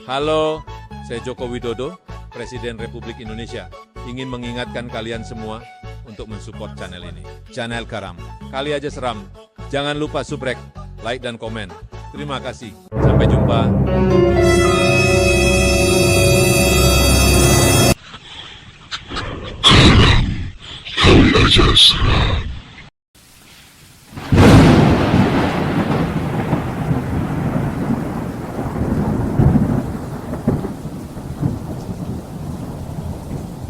Halo, saya Joko Widodo, Presiden Republik Indonesia. Ingin mengingatkan kalian semua untuk mensupport channel ini. Channel Karam, kali aja seram. Jangan lupa subrek, like, dan komen. Terima kasih. Sampai jumpa. Kali aja seram.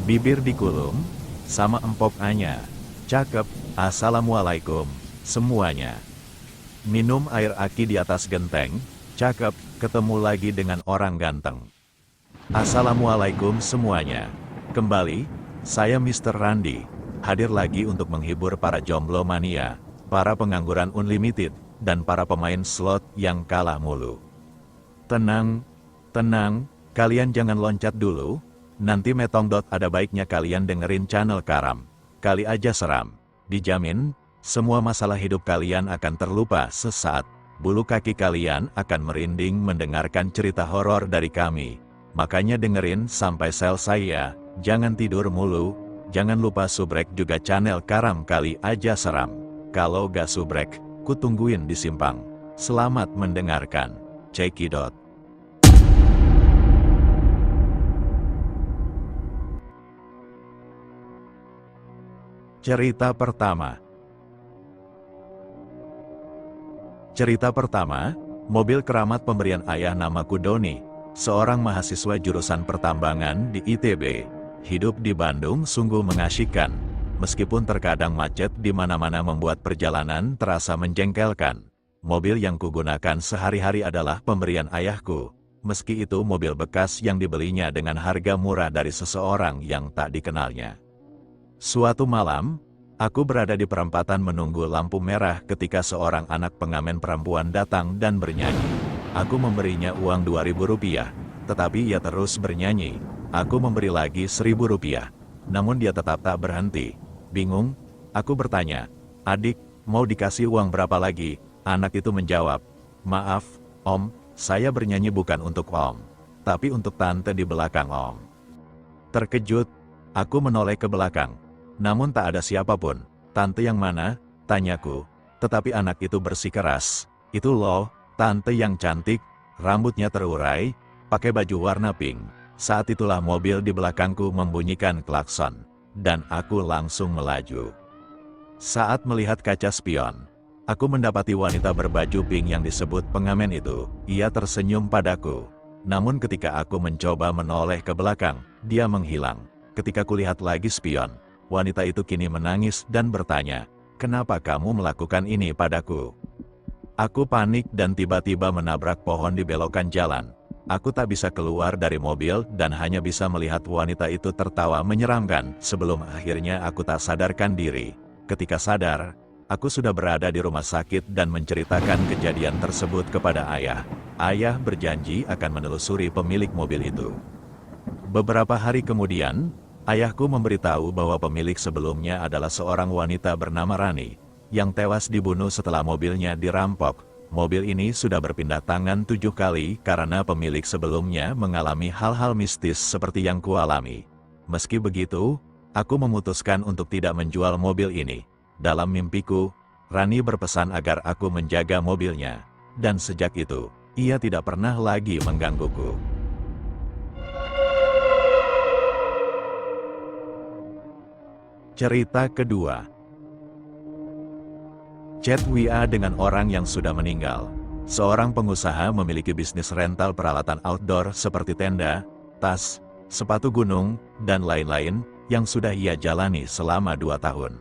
Bibir dikulum, sama empok Anya. Cakep, assalamualaikum, semuanya. Minum air aki di atas genteng, cakep, ketemu lagi dengan orang ganteng. Assalamualaikum semuanya. Kembali, saya Mr. Randi, hadir lagi untuk menghibur para jomblo mania, para pengangguran unlimited, dan para pemain slot yang kalah mulu. Tenang, tenang, kalian jangan loncat dulu. Nanti metong. Ada baiknya kalian dengerin channel Karam. Kali aja seram. Dijamin, semua masalah hidup kalian akan terlupa sesaat. Bulu kaki kalian akan merinding mendengarkan cerita horor dari kami. Makanya dengerin sampai selesai ya. Jangan tidur mulu. Jangan lupa subrek juga channel Karam kali aja seram. Kalau gak subrek, kutungguin di simpang. Selamat mendengarkan. Cekidot. Cerita pertama. Cerita pertama, mobil keramat pemberian ayah namaku Doni, seorang mahasiswa jurusan pertambangan di ITB. Hidup di Bandung sungguh mengasyikkan, meskipun terkadang macet di mana-mana membuat perjalanan terasa menjengkelkan. Mobil yang kugunakan sehari-hari adalah pemberian ayahku, meski itu mobil bekas yang dibelinya dengan harga murah dari seseorang yang tak dikenalnya. Suatu malam, aku berada di perempatan menunggu lampu merah ketika seorang anak pengamen perempuan datang dan bernyanyi. Aku memberinya uang Rp2.000, tetapi ia terus bernyanyi. Aku memberi lagi Rp1.000, namun dia tetap tak berhenti. Bingung, aku bertanya, "Adik, mau dikasih uang berapa lagi?" Anak itu menjawab, "Maaf, Om, saya bernyanyi bukan untuk Om, tapi untuk tante di belakang Om." Terkejut, aku menoleh ke belakang. Namun tak ada siapapun. "Tante yang mana?" tanyaku. Tetapi anak itu bersikeras. "Itu loh, tante yang cantik, rambutnya terurai, pakai baju warna pink." Saat itulah mobil di belakangku membunyikan klakson, dan aku langsung melaju. Saat melihat kaca spion, aku mendapati wanita berbaju pink yang disebut pengamen itu. Ia tersenyum padaku. Namun ketika aku mencoba menoleh ke belakang, dia menghilang. Ketika kulihat lagi spion, wanita itu kini menangis dan bertanya, "Kenapa kamu melakukan ini padaku?" Aku panik dan tiba-tiba menabrak pohon di belokan jalan. Aku tak bisa keluar dari mobil dan hanya bisa melihat wanita itu tertawa menyeramkan sebelum akhirnya aku tak sadarkan diri. Ketika sadar, aku sudah berada di rumah sakit dan menceritakan kejadian tersebut kepada ayah. Ayah berjanji akan menelusuri pemilik mobil itu. Beberapa hari kemudian, ayahku memberitahu bahwa pemilik sebelumnya adalah seorang wanita bernama Rani, yang tewas dibunuh setelah mobilnya dirampok. Mobil ini sudah berpindah tangan 7 kali karena pemilik sebelumnya mengalami hal-hal mistis seperti yang kualami. Meski begitu, aku memutuskan untuk tidak menjual mobil ini. Dalam mimpiku, Rani berpesan agar aku menjaga mobilnya, dan sejak itu, ia tidak pernah lagi menggangguku. Cerita kedua. Chat WA dengan orang yang sudah meninggal. Seorang pengusaha memiliki bisnis rental peralatan outdoor seperti tenda, tas, sepatu gunung, dan lain-lain yang sudah ia jalani selama 2 tahun.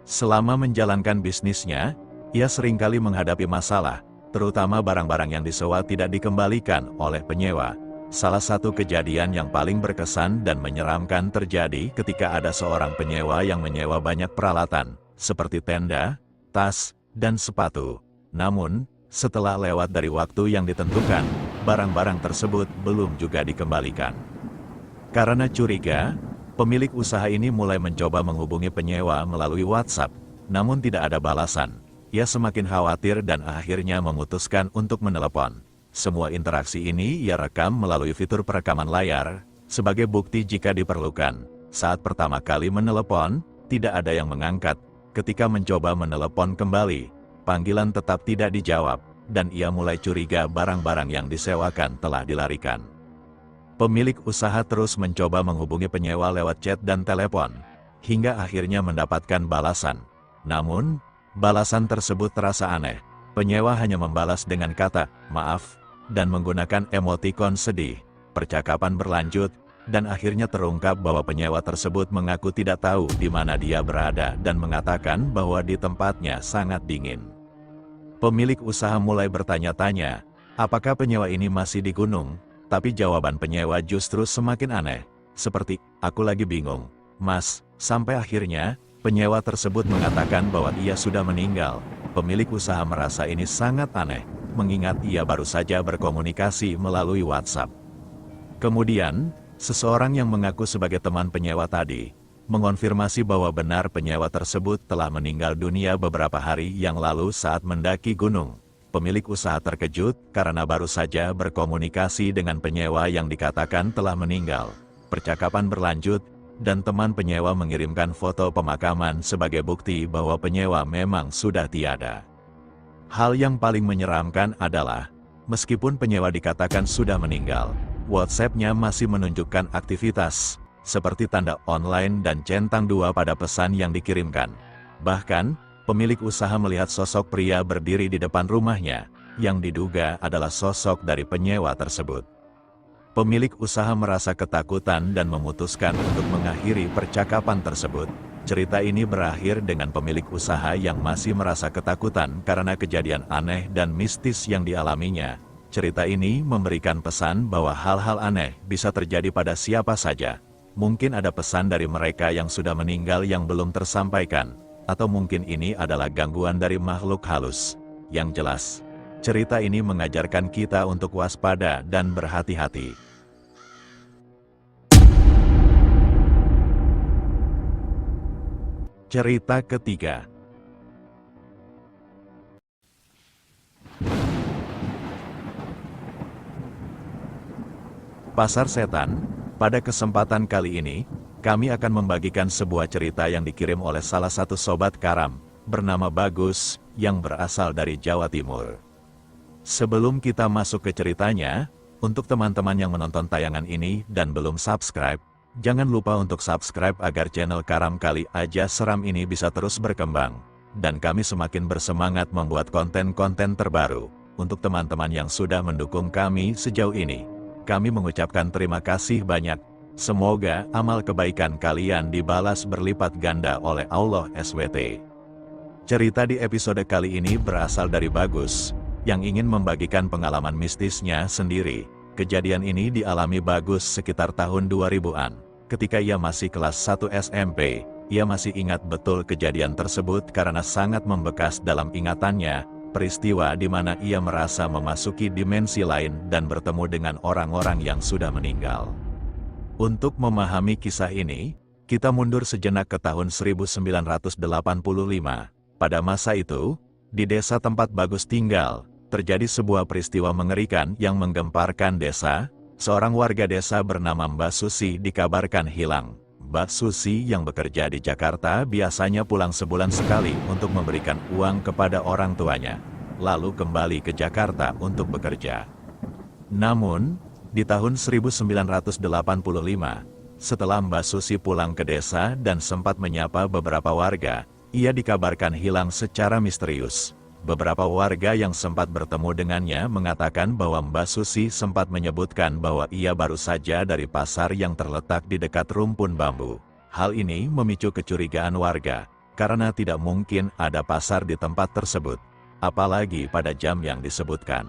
Selama menjalankan bisnisnya, ia seringkali menghadapi masalah, terutama barang-barang yang disewa tidak dikembalikan oleh penyewa. Salah satu kejadian yang paling berkesan dan menyeramkan terjadi ketika ada seorang penyewa yang menyewa banyak peralatan, seperti tenda, tas, dan sepatu. Namun, setelah lewat dari waktu yang ditentukan, barang-barang tersebut belum juga dikembalikan. Karena curiga, pemilik usaha ini mulai mencoba menghubungi penyewa melalui WhatsApp, namun tidak ada balasan. Ia semakin khawatir dan akhirnya memutuskan untuk menelepon. Semua interaksi ini ia rekam melalui fitur perekaman layar, sebagai bukti jika diperlukan. Saat pertama kali menelepon, tidak ada yang mengangkat. Ketika mencoba menelepon kembali, panggilan tetap tidak dijawab, dan ia mulai curiga barang-barang yang disewakan telah dilarikan. Pemilik usaha terus mencoba menghubungi penyewa lewat chat dan telepon, hingga akhirnya mendapatkan balasan. Namun, balasan tersebut terasa aneh. Penyewa hanya membalas dengan kata, "Maaf," dan menggunakan emotikon sedih. Percakapan berlanjut, dan akhirnya terungkap bahwa penyewa tersebut mengaku tidak tahu di mana dia berada dan mengatakan bahwa di tempatnya sangat dingin. Pemilik usaha mulai bertanya-tanya, apakah penyewa ini masih di gunung? Tapi jawaban penyewa justru semakin aneh. Seperti, "Aku lagi bingung, Mas," sampai akhirnya, penyewa tersebut mengatakan bahwa ia sudah meninggal. Pemilik usaha merasa ini sangat aneh, mengingat ia baru saja berkomunikasi melalui WhatsApp. Kemudian, seseorang yang mengaku sebagai teman penyewa tadi, mengonfirmasi bahwa benar penyewa tersebut telah meninggal dunia beberapa hari yang lalu saat mendaki gunung. Pemilik usaha terkejut karena baru saja berkomunikasi dengan penyewa yang dikatakan telah meninggal. Percakapan berlanjut, dan teman penyewa mengirimkan foto pemakaman sebagai bukti bahwa penyewa memang sudah tiada. Hal yang paling menyeramkan adalah, meskipun penyewa dikatakan sudah meninggal, WhatsApp-nya masih menunjukkan aktivitas, seperti tanda online dan centang 2 pada pesan yang dikirimkan. Bahkan, pemilik usaha melihat sosok pria berdiri di depan rumahnya, yang diduga adalah sosok dari penyewa tersebut. Pemilik usaha merasa ketakutan dan memutuskan untuk mengakhiri percakapan tersebut. Cerita ini berakhir dengan pemilik usaha yang masih merasa ketakutan karena kejadian aneh dan mistis yang dialaminya. Cerita ini memberikan pesan bahwa hal-hal aneh bisa terjadi pada siapa saja. Mungkin ada pesan dari mereka yang sudah meninggal yang belum tersampaikan. Atau mungkin ini adalah gangguan dari makhluk halus. Yang jelas, cerita ini mengajarkan kita untuk waspada dan berhati-hati. Cerita ketiga. Pasar Setan. Pada kesempatan kali ini, kami akan membagikan sebuah cerita yang dikirim oleh salah satu sobat karam, bernama Bagus, yang berasal dari Jawa Timur. Sebelum kita masuk ke ceritanya, untuk teman-teman yang menonton tayangan ini dan belum subscribe, jangan lupa untuk subscribe agar channel Karam Kali Aja Seram ini bisa terus berkembang, dan kami semakin bersemangat membuat konten-konten terbaru. Untuk teman-teman yang sudah mendukung kami sejauh ini, kami mengucapkan terima kasih banyak. Semoga amal kebaikan kalian dibalas berlipat ganda oleh Allah SWT. Cerita di episode kali ini berasal dari Bagus, yang ingin membagikan pengalaman mistisnya sendiri. Kejadian ini dialami Bagus sekitar tahun 2000-an. Ketika ia masih kelas 1 SMP, ia masih ingat betul kejadian tersebut karena sangat membekas dalam ingatannya. Peristiwa di mana ia merasa memasuki dimensi lain dan bertemu dengan orang-orang yang sudah meninggal. Untuk memahami kisah ini, kita mundur sejenak ke tahun 1985. Pada masa itu, di desa tempat Bagus tinggal, terjadi sebuah peristiwa mengerikan yang menggemparkan desa. Seorang warga desa bernama Mbak Susi dikabarkan hilang. Mbak Susi yang bekerja di Jakarta biasanya pulang sebulan sekali untuk memberikan uang kepada orang tuanya, lalu kembali ke Jakarta untuk bekerja. Namun, di tahun 1985, setelah Mbak Susi pulang ke desa dan sempat menyapa beberapa warga, ia dikabarkan hilang secara misterius. Beberapa warga yang sempat bertemu dengannya mengatakan bahwa Mbak Susi sempat menyebutkan bahwa ia baru saja dari pasar yang terletak di dekat rumpun bambu. Hal ini memicu kecurigaan warga, karena tidak mungkin ada pasar di tempat tersebut, apalagi pada jam yang disebutkan.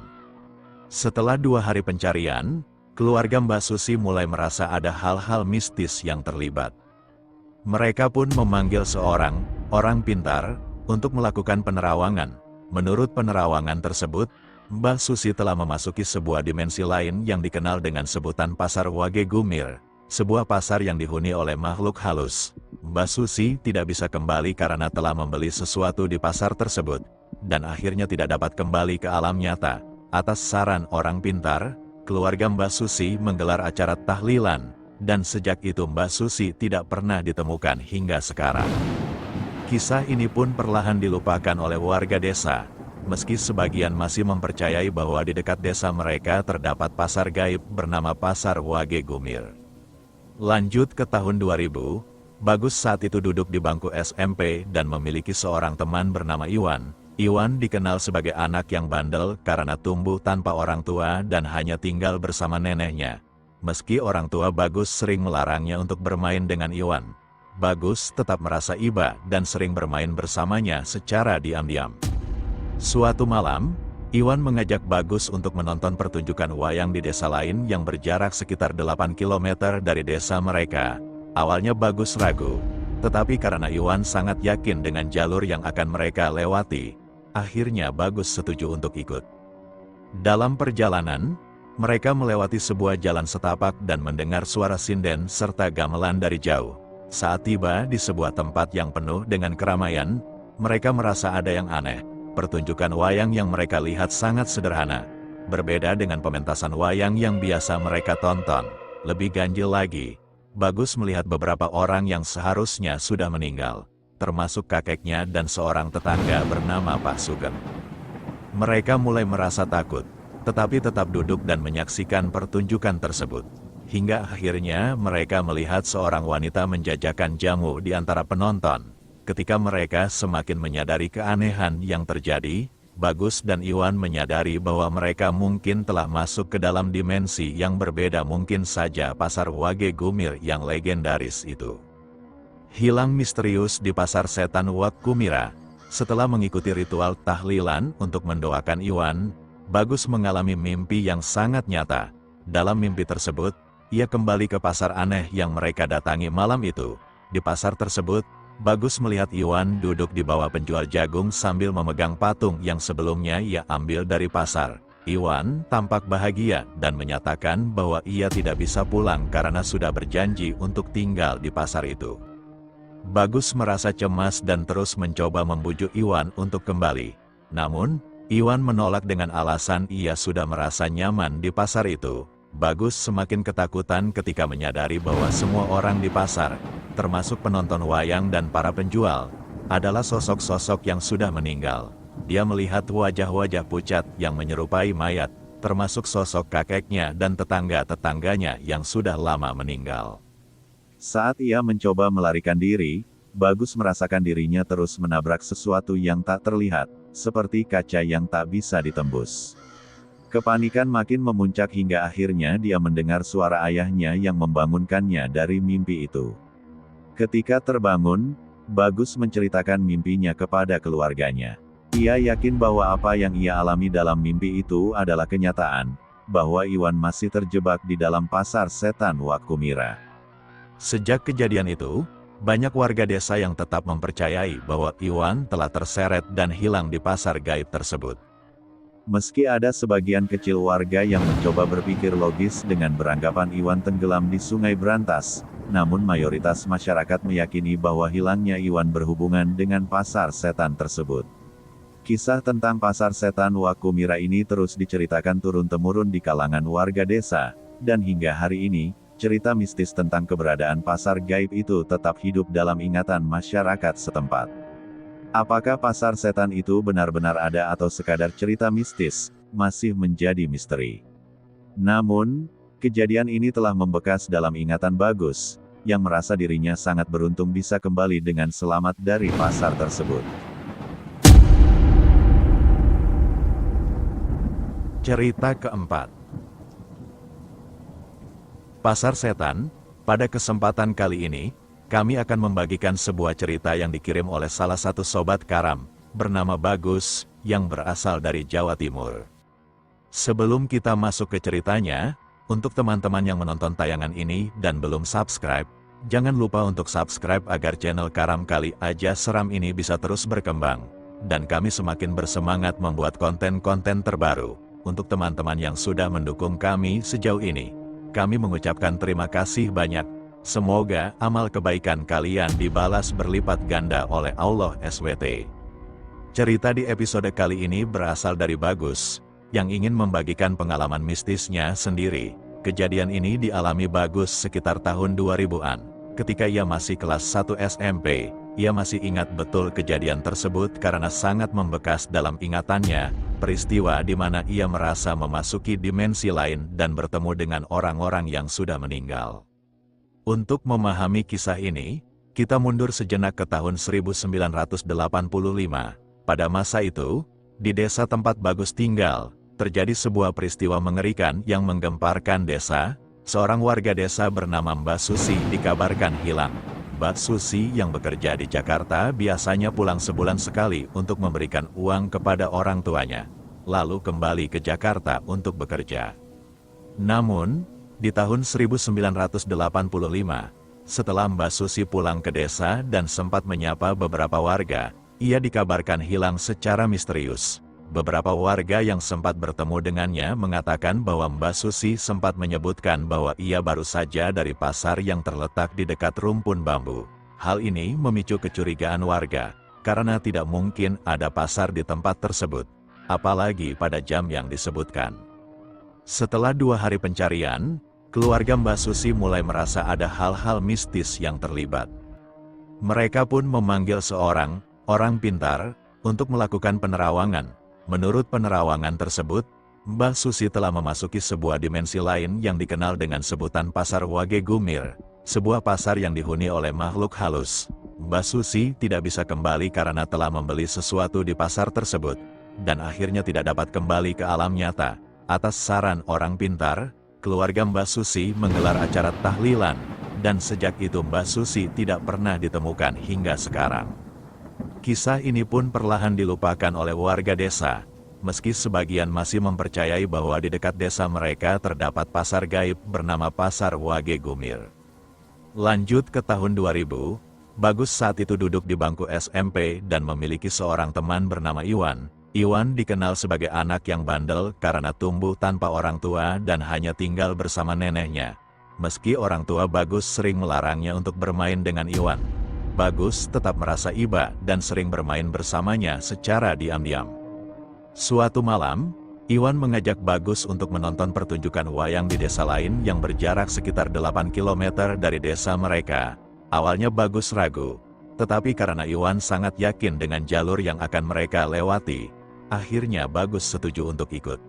Setelah 2 hari pencarian, keluarga Mbak Susi mulai merasa ada hal-hal mistis yang terlibat. Mereka pun memanggil seorang orang pintar untuk melakukan penerawangan. Menurut penerawangan tersebut, Mbak Susi telah memasuki sebuah dimensi lain yang dikenal dengan sebutan Pasar Wage Gumir, sebuah pasar yang dihuni oleh makhluk halus. Mbak Susi tidak bisa kembali karena telah membeli sesuatu di pasar tersebut, dan akhirnya tidak dapat kembali ke alam nyata. Atas saran orang pintar, keluarga Mbak Susi menggelar acara tahlilan, dan sejak itu Mbak Susi tidak pernah ditemukan hingga sekarang. Kisah ini pun perlahan dilupakan oleh warga desa, meski sebagian masih mempercayai bahwa di dekat desa mereka terdapat pasar gaib bernama Pasar Wage Gumir. Lanjut ke tahun 2000, Bagus saat itu duduk di bangku SMP dan memiliki seorang teman bernama Iwan. Iwan dikenal sebagai anak yang bandel karena tumbuh tanpa orang tua dan hanya tinggal bersama neneknya. Meski orang tua Bagus sering melarangnya untuk bermain dengan Iwan, Bagus tetap merasa iba dan sering bermain bersamanya secara diam-diam. Suatu malam, Iwan mengajak Bagus untuk menonton pertunjukan wayang di desa lain yang berjarak sekitar 8 km dari desa mereka. Awalnya Bagus ragu, tetapi karena Iwan sangat yakin dengan jalur yang akan mereka lewati, akhirnya Bagus setuju untuk ikut. Dalam perjalanan, mereka melewati sebuah jalan setapak dan mendengar suara sinden serta gamelan dari jauh. Saat tiba di sebuah tempat yang penuh dengan keramaian, mereka merasa ada yang aneh. Pertunjukan wayang yang mereka lihat sangat sederhana, berbeda dengan pementasan wayang yang biasa mereka tonton. Lebih ganjil lagi, Bagus melihat beberapa orang yang seharusnya sudah meninggal, termasuk kakeknya dan seorang tetangga bernama Pak Sugeng. Mereka mulai merasa takut, tetapi tetap duduk dan menyaksikan pertunjukan tersebut. Hingga akhirnya mereka melihat seorang wanita menjajakan jamu di antara penonton. Ketika mereka semakin menyadari keanehan yang terjadi, Bagus dan Iwan menyadari bahwa mereka mungkin telah masuk ke dalam dimensi yang berbeda, mungkin saja Pasar Wage Gumir yang legendaris itu. Hilang misterius di Pasar Setan Wage Gumir. Setelah mengikuti ritual tahlilan untuk mendoakan Iwan, Bagus mengalami mimpi yang sangat nyata. Dalam mimpi tersebut, ia kembali ke pasar aneh yang mereka datangi malam itu. Di pasar tersebut, Bagus melihat Iwan duduk di bawah penjual jagung sambil memegang patung yang sebelumnya ia ambil dari pasar. Iwan tampak bahagia dan menyatakan bahwa ia tidak bisa pulang karena sudah berjanji untuk tinggal di pasar itu. Bagus merasa cemas dan terus mencoba membujuk Iwan untuk kembali. Namun, Iwan menolak dengan alasan ia sudah merasa nyaman di pasar itu. Bagus semakin ketakutan ketika menyadari bahwa semua orang di pasar, termasuk penonton wayang dan para penjual, adalah sosok-sosok yang sudah meninggal. Dia melihat wajah-wajah pucat yang menyerupai mayat, termasuk sosok kakeknya dan tetangga-tetangganya yang sudah lama meninggal. Saat ia mencoba melarikan diri, Bagus merasakan dirinya terus menabrak sesuatu yang tak terlihat, seperti kaca yang tak bisa ditembus. Kepanikan makin memuncak hingga akhirnya dia mendengar suara ayahnya yang membangunkannya dari mimpi itu. Ketika terbangun, Bagus menceritakan mimpinya kepada keluarganya. Ia yakin bahwa apa yang ia alami dalam mimpi itu adalah kenyataan, bahwa Iwan masih terjebak di dalam Pasar Setan Wage Gumir. Sejak kejadian itu, banyak warga desa yang tetap mempercayai bahwa Iwan telah terseret dan hilang di pasar gaib tersebut. Meski ada sebagian kecil warga yang mencoba berpikir logis dengan beranggapan Iwan tenggelam di Sungai Brantas, namun mayoritas masyarakat meyakini bahwa hilangnya Iwan berhubungan dengan pasar setan tersebut. Kisah tentang Pasar Setan Wage Gumir ini terus diceritakan turun-temurun di kalangan warga desa, dan hingga hari ini, cerita mistis tentang keberadaan pasar gaib itu tetap hidup dalam ingatan masyarakat setempat. Apakah pasar setan itu benar-benar ada atau sekadar cerita mistis, masih menjadi misteri. Namun, kejadian ini telah membekas dalam ingatan Bagus, yang merasa dirinya sangat beruntung bisa kembali dengan selamat dari pasar tersebut. Cerita keempat. Pasar Setan. Pada kesempatan kali ini, kami akan membagikan sebuah cerita yang dikirim oleh salah satu sobat karam, bernama Bagus, yang berasal dari Jawa Timur. Sebelum kita masuk ke ceritanya, untuk teman-teman yang menonton tayangan ini dan belum subscribe, jangan lupa untuk subscribe agar channel Karam Kali Aja Seram ini bisa terus berkembang, dan kami semakin bersemangat membuat konten-konten terbaru. Untuk teman-teman yang sudah mendukung kami sejauh ini, kami mengucapkan terima kasih banyak. Semoga amal kebaikan kalian dibalas berlipat ganda oleh Allah SWT. Cerita di episode kali ini berasal dari Bagus, yang ingin membagikan pengalaman mistisnya sendiri. Kejadian ini dialami Bagus sekitar tahun 2000-an. Ketika ia masih kelas 1 SMP, ia masih ingat betul kejadian tersebut karena sangat membekas dalam ingatannya, peristiwa di mana ia merasa memasuki dimensi lain dan bertemu dengan orang-orang yang sudah meninggal. Untuk memahami kisah ini, kita mundur sejenak ke tahun 1985. Pada masa itu, di desa tempat Bagus tinggal, terjadi sebuah peristiwa mengerikan yang menggemparkan desa. Seorang warga desa bernama Mbak Susi dikabarkan hilang. Mbak Susi yang bekerja di Jakarta biasanya pulang sebulan sekali untuk memberikan uang kepada orang tuanya, lalu kembali ke Jakarta untuk bekerja. Namun, di tahun 1985, setelah Mbak Susi pulang ke desa dan sempat menyapa beberapa warga, ia dikabarkan hilang secara misterius. Beberapa warga yang sempat bertemu dengannya mengatakan bahwa Mbak Susi sempat menyebutkan bahwa ia baru saja dari pasar yang terletak di dekat rumpun bambu. Hal ini memicu kecurigaan warga, karena tidak mungkin ada pasar di tempat tersebut, apalagi pada jam yang disebutkan. Setelah 2 hari pencarian, keluarga Mbak Susi mulai merasa ada hal-hal mistis yang terlibat. Mereka pun memanggil seorang orang pintar untuk melakukan penerawangan. Menurut penerawangan tersebut, Mbak Susi telah memasuki sebuah dimensi lain yang dikenal dengan sebutan Pasar Wage Gumir, sebuah pasar yang dihuni oleh makhluk halus. Mbak Susi tidak bisa kembali karena telah membeli sesuatu di pasar tersebut, dan akhirnya tidak dapat kembali ke alam nyata. Atas saran orang pintar, keluarga Mbak Susi menggelar acara tahlilan, dan sejak itu Mbak Susi tidak pernah ditemukan hingga sekarang. Kisah ini pun perlahan dilupakan oleh warga desa, meski sebagian masih mempercayai bahwa di dekat desa mereka terdapat pasar gaib bernama Pasar Wage Gumir. Lanjut ke tahun 2000, Bagus saat itu duduk di bangku SMP dan memiliki seorang teman bernama Iwan. Iwan dikenal sebagai anak yang bandel karena tumbuh tanpa orang tua dan hanya tinggal bersama neneknya. Meski orang tua Bagus sering melarangnya untuk bermain dengan Iwan, Bagus tetap merasa iba dan sering bermain bersamanya secara diam-diam. Suatu malam, Iwan mengajak Bagus untuk menonton pertunjukan wayang di desa lain yang berjarak sekitar 8 km dari desa mereka. Awalnya Bagus ragu, tetapi karena Iwan sangat yakin dengan jalur yang akan mereka lewati, akhirnya Bagus setuju untuk ikut.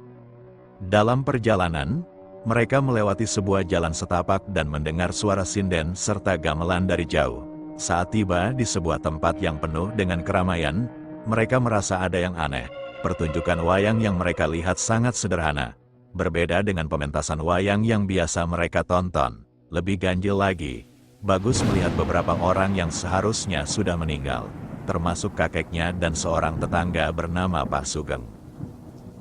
Dalam perjalanan, mereka melewati sebuah jalan setapak dan mendengar suara sinden serta gamelan dari jauh. Saat tiba di sebuah tempat yang penuh dengan keramaian, mereka merasa ada yang aneh. Pertunjukan wayang yang mereka lihat sangat sederhana, berbeda dengan pementasan wayang yang biasa mereka tonton. Lebih ganjil lagi, Bagus melihat beberapa orang yang seharusnya sudah meninggal, termasuk kakeknya dan seorang tetangga bernama Pak Sugeng.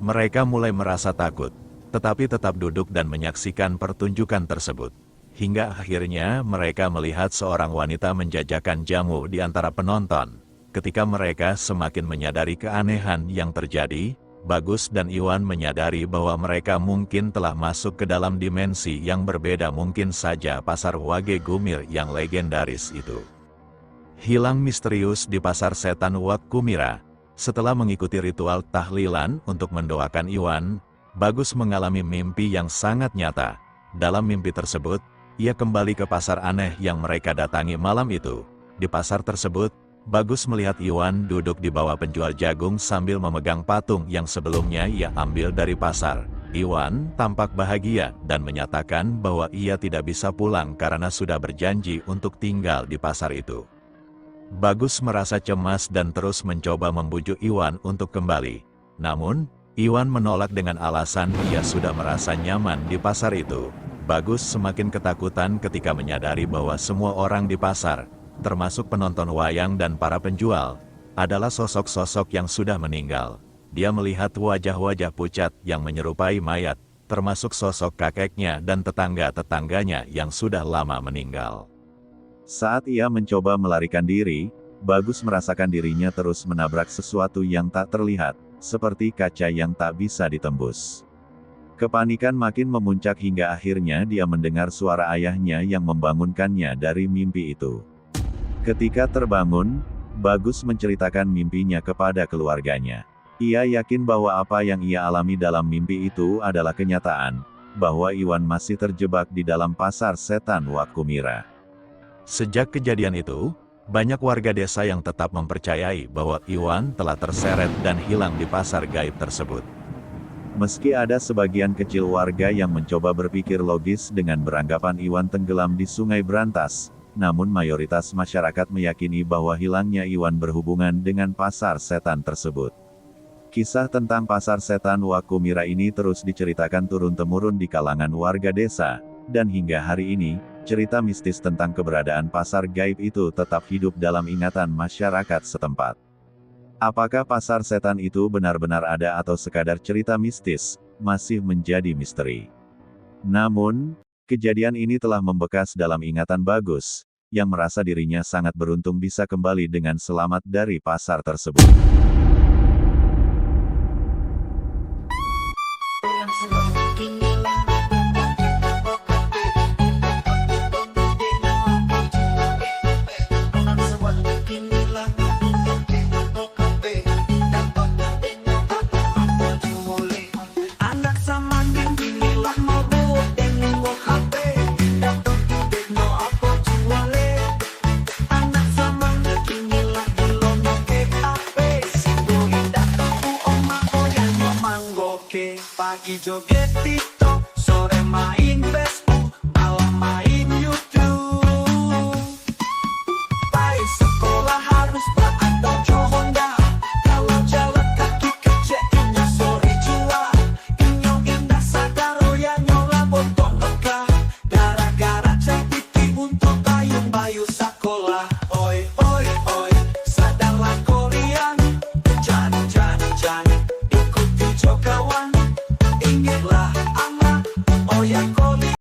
Mereka mulai merasa takut, tetapi tetap duduk dan menyaksikan pertunjukan tersebut. Hingga akhirnya mereka melihat seorang wanita menjajakan jamu di antara penonton. Ketika mereka semakin menyadari keanehan yang terjadi, Bagus dan Iwan menyadari bahwa mereka mungkin telah masuk ke dalam dimensi yang berbeda, mungkin saja Pasar Wage Gumir yang legendaris itu. Hilang misterius di Pasar Setan Wage Gumira. Setelah mengikuti ritual tahlilan untuk mendoakan Iwan, Bagus mengalami mimpi yang sangat nyata. Dalam mimpi tersebut, ia kembali ke pasar aneh yang mereka datangi malam itu. Di pasar tersebut, Bagus melihat Iwan duduk di bawah penjual jagung sambil memegang patung yang sebelumnya ia ambil dari pasar. Iwan tampak bahagia dan menyatakan bahwa ia tidak bisa pulang karena sudah berjanji untuk tinggal di pasar itu. Bagus merasa cemas dan terus mencoba membujuk Iwan untuk kembali. Namun, Iwan menolak dengan alasan ia sudah merasa nyaman di pasar itu. Bagus semakin ketakutan ketika menyadari bahwa semua orang di pasar, termasuk penonton wayang dan para penjual, adalah sosok-sosok yang sudah meninggal. Dia melihat wajah-wajah pucat yang menyerupai mayat, termasuk sosok kakeknya dan tetangga-tetangganya yang sudah lama meninggal. Saat ia mencoba melarikan diri, Bagus merasakan dirinya terus menabrak sesuatu yang tak terlihat, seperti kaca yang tak bisa ditembus. Kepanikan makin memuncak hingga akhirnya dia mendengar suara ayahnya yang membangunkannya dari mimpi itu. Ketika terbangun, Bagus menceritakan mimpinya kepada keluarganya. Ia yakin bahwa apa yang ia alami dalam mimpi itu adalah kenyataan, bahwa Iwan masih terjebak di dalam pasar setan Wak Kumira. Sejak kejadian itu, banyak warga desa yang tetap mempercayai bahwa Iwan telah terseret dan hilang di pasar gaib tersebut. Meski ada sebagian kecil warga yang mencoba berpikir logis dengan beranggapan Iwan tenggelam di Sungai Brantas, namun mayoritas masyarakat meyakini bahwa hilangnya Iwan berhubungan dengan pasar setan tersebut. Kisah tentang pasar setan Wak Kumira ini terus diceritakan turun-temurun di kalangan warga desa, dan hingga hari ini, cerita mistis tentang keberadaan pasar gaib itu tetap hidup dalam ingatan masyarakat setempat. Apakah pasar setan itu benar-benar ada atau sekadar cerita mistis, masih menjadi misteri. Namun, kejadian ini telah membekas dalam ingatan Bagus, yang merasa dirinya sangat beruntung bisa kembali dengan selamat dari pasar tersebut. Pagi joget TikTok, sore main Facebook, malam main YouTube. Baik sekolah harus atau Honda. Kalau jalan kaki kejadiannya sore jua. Inyo indah sadaro ya nyola bontong oka. Gara-gara cek titi untuk bayung-bayu sekolah. Oi oi oi, sadarlah kalian. Jangan ikuti jo kawan. Ingatlah anak, oh ya kau